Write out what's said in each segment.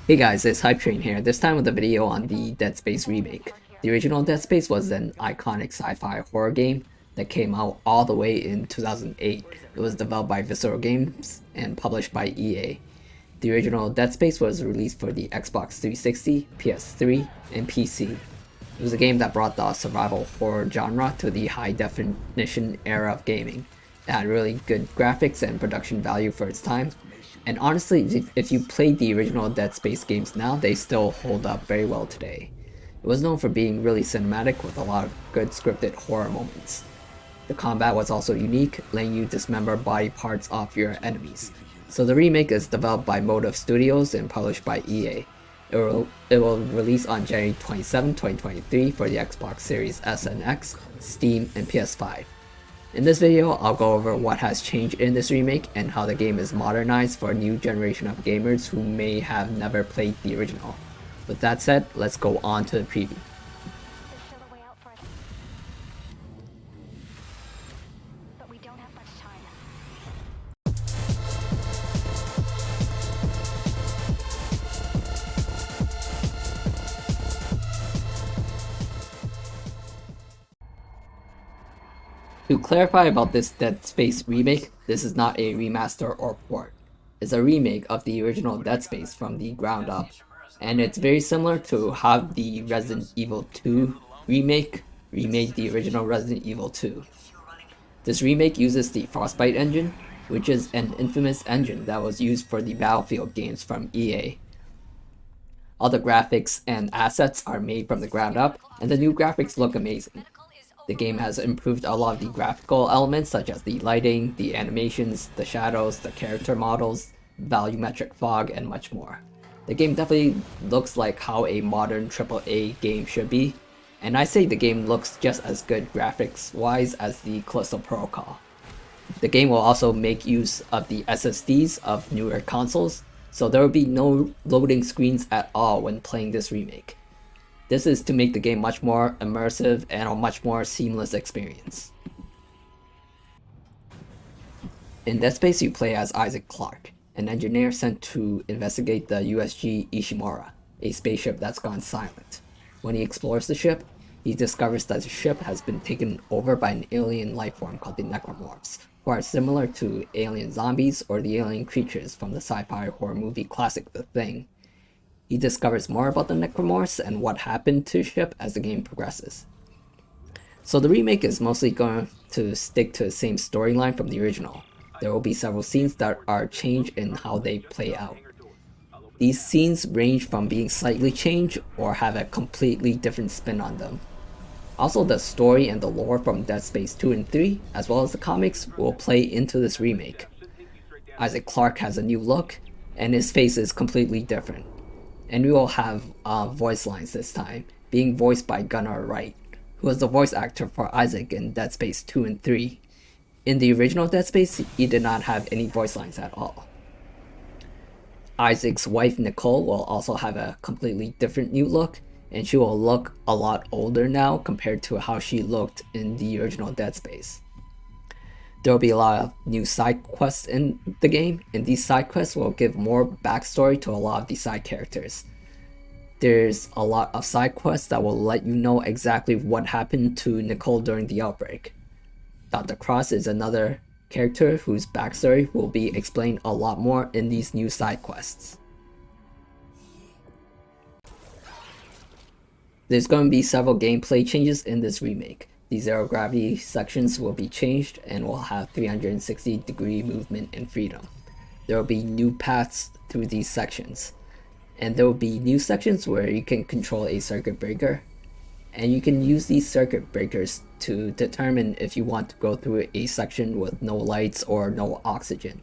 Hey guys, it's Hype Train here, this time with a video on the Deadspace remake. The original Dead Space was an iconic sci-fi horror game that came out all the way in 2008. It was developed by Visceral Games and published by EA. The original Dead Space was released for the Xbox 360, PS3, and PC. It was a game that brought the survival horror genre to the high-definition era of gaming. It had really good graphics and production value for its time, and honestly, if you played the original Dead Space games now, they still hold up very well today. It was known for being really cinematic with a lot of good scripted horror moments. The combat was also unique, letting you dismember body parts off your enemies. So the remake is developed by Motive Studios and published by EA. It will release on January 27, 2023 for the Xbox Series S and X, Steam, and PS5. In this video, I'll go over what has changed in this remake and how the game is modernized for a new generation of gamers who may have never played the original. With that said, let's go on to the preview. To clarify about this Dead Space remake, this is not a remaster or port. It's a remake of the original Dead Space from the ground up, and it's very similar to how the Resident Evil 2 remake remade the original Resident Evil 2. This remake uses the Frostbite engine, which is an infamous engine that was used for the Battlefield games from EA. All the graphics and assets are made from the ground up, and the new graphics look amazing. The game has improved a lot of the graphical elements such as the lighting, the animations, the shadows, the character models, volumetric fog, and much more. The game definitely looks like how a modern AAA game should be, and I say the game looks just as good graphics-wise as the Callisto Protocol. The game will also make use of the SSDs of newer consoles, so there will be no loading screens at all when playing this remake. This is to make the game much more immersive and a much more seamless experience. In Dead Space, you play as Isaac Clarke, an engineer sent to investigate the USG Ishimura, a spaceship that's gone silent. When he explores the ship, he discovers that the ship has been taken over by an alien lifeform called the Necromorphs, who are similar to alien zombies or the alien creatures from the sci-fi horror movie classic The Thing. He discovers more about the Necromorphs and what happened to the ship as the game progresses. So the remake is mostly going to stick to the same storyline from the original. There will be several scenes that are changed in how they play out. These scenes range from being slightly changed or have a completely different spin on them. Also, the story and the lore from Dead Space 2 and 3, as well as the comics, will play into this remake. Isaac Clarke has a new look, and his face is completely different. And we will have voice lines this time, being voiced by Gunnar Wright, who was the voice actor for Isaac in Dead Space 2 and 3. In the original Dead Space, he did not have any voice lines at all. Isaac's wife Nicole will also have a completely different new look, and she will look a lot older now compared to how she looked in the original Dead Space. There will be a lot of new side quests in the game, and these side quests will give more backstory to a lot of the side characters. There's a lot of side quests that will let you know exactly what happened to Nicole during the outbreak. Dr. Cross is another character whose backstory will be explained a lot more in these new side quests. There's going to be several gameplay changes in this remake. The zero gravity sections will be changed and will have 360-degree movement and freedom. There will be new paths through these sections. And there will be new sections where you can control a circuit breaker. And you can use these circuit breakers to determine if you want to go through a section with no lights or no oxygen.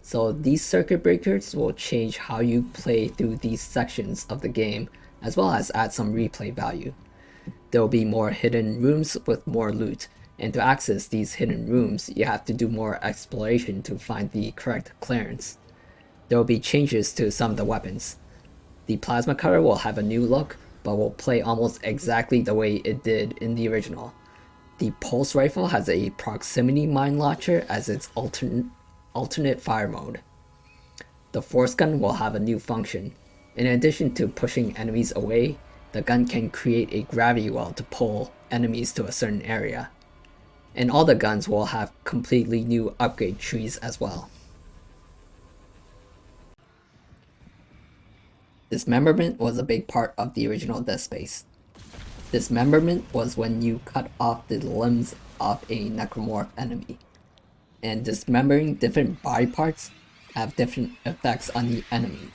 So these circuit breakers will change how you play through these sections of the game, as well as add some replay value. There will be more hidden rooms with more loot, and to access these hidden rooms, you have to do more exploration to find the correct clearance. There will be changes to some of the weapons. The plasma cutter will have a new look, but will play almost exactly the way it did in the original. The pulse rifle has a proximity mine launcher as its alternate fire mode. The force gun will have a new function. In addition to pushing enemies away, the gun can create a gravity well to pull enemies to a certain area. And all the guns will have completely new upgrade trees as well. Dismemberment was a big part of the original Deadspace. Dismemberment was when you cut off the limbs of a necromorph enemy. And dismembering different body parts have different effects on the enemy.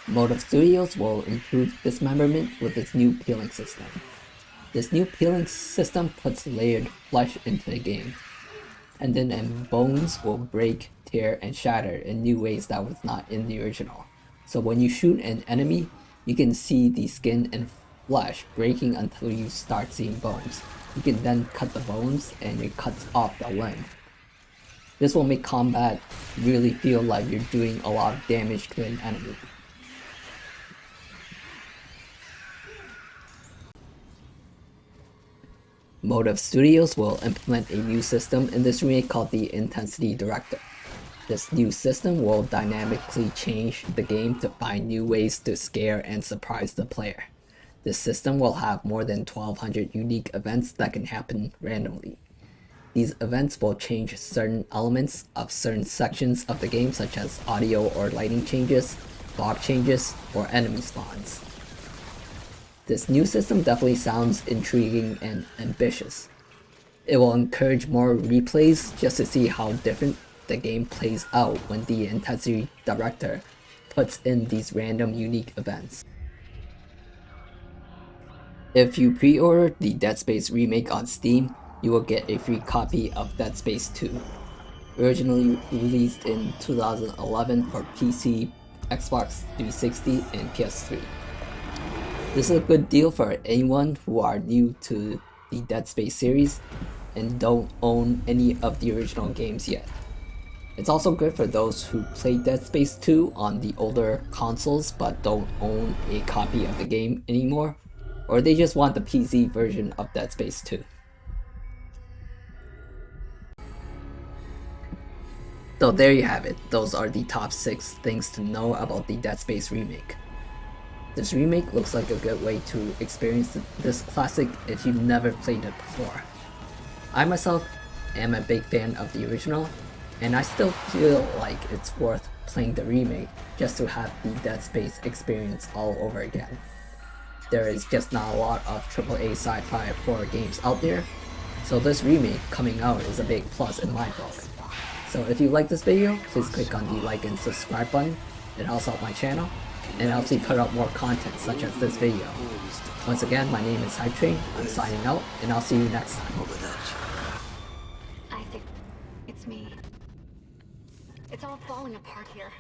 Motive Studios will improve dismemberment with its new peeling system. This new peeling system puts layered flesh into the game. Tendon and bones will break, tear, and shatter in new ways that was not in the original. So when you shoot an enemy, you can see the skin and flesh breaking until you start seeing bones. You can then cut the bones and it cuts off the limb. This will make combat really feel like you're doing a lot of damage to an enemy. Motive Studios will implement a new system in this remake called the Intensity Director. This new system will dynamically change the game to find new ways to scare and surprise the player. This system will have more than 1200 unique events that can happen randomly. These events will change certain elements of certain sections of the game, such as audio or lighting changes, block changes, or enemy spawns. This new system definitely sounds intriguing and ambitious. It will encourage more replays just to see how different the game plays out when the Intensity Director puts in these random unique events. If you pre-order the Deadspace Remake on Steam, you will get a free copy of Dead Space 2. Originally released in 2011 for PC, Xbox 360, and PS3. This is a good deal for anyone who are new to the Dead Space series and don't own any of the original games yet. It's also good for those who play Dead Space 2 on the older consoles but don't own a copy of the game anymore, or they just want the PC version of Dead Space 2. So there you have it, those are the top 6 things to know about the Dead Space remake. This remake looks like a good way to experience this classic if you've never played it before. I myself am a big fan of the original, and I still feel like it's worth playing the remake just to have the Dead Space experience all over again. There is just not a lot of AAA sci-fi horror games out there, so this remake coming out is a big plus in my book. So if you like this video, please click on the like and subscribe button. It helps out my channel, and helps me put out more content such as this video. Once again, my name is Hype Train, I'm signing out, and I'll see you next time. I think it's me. It's all falling apart here.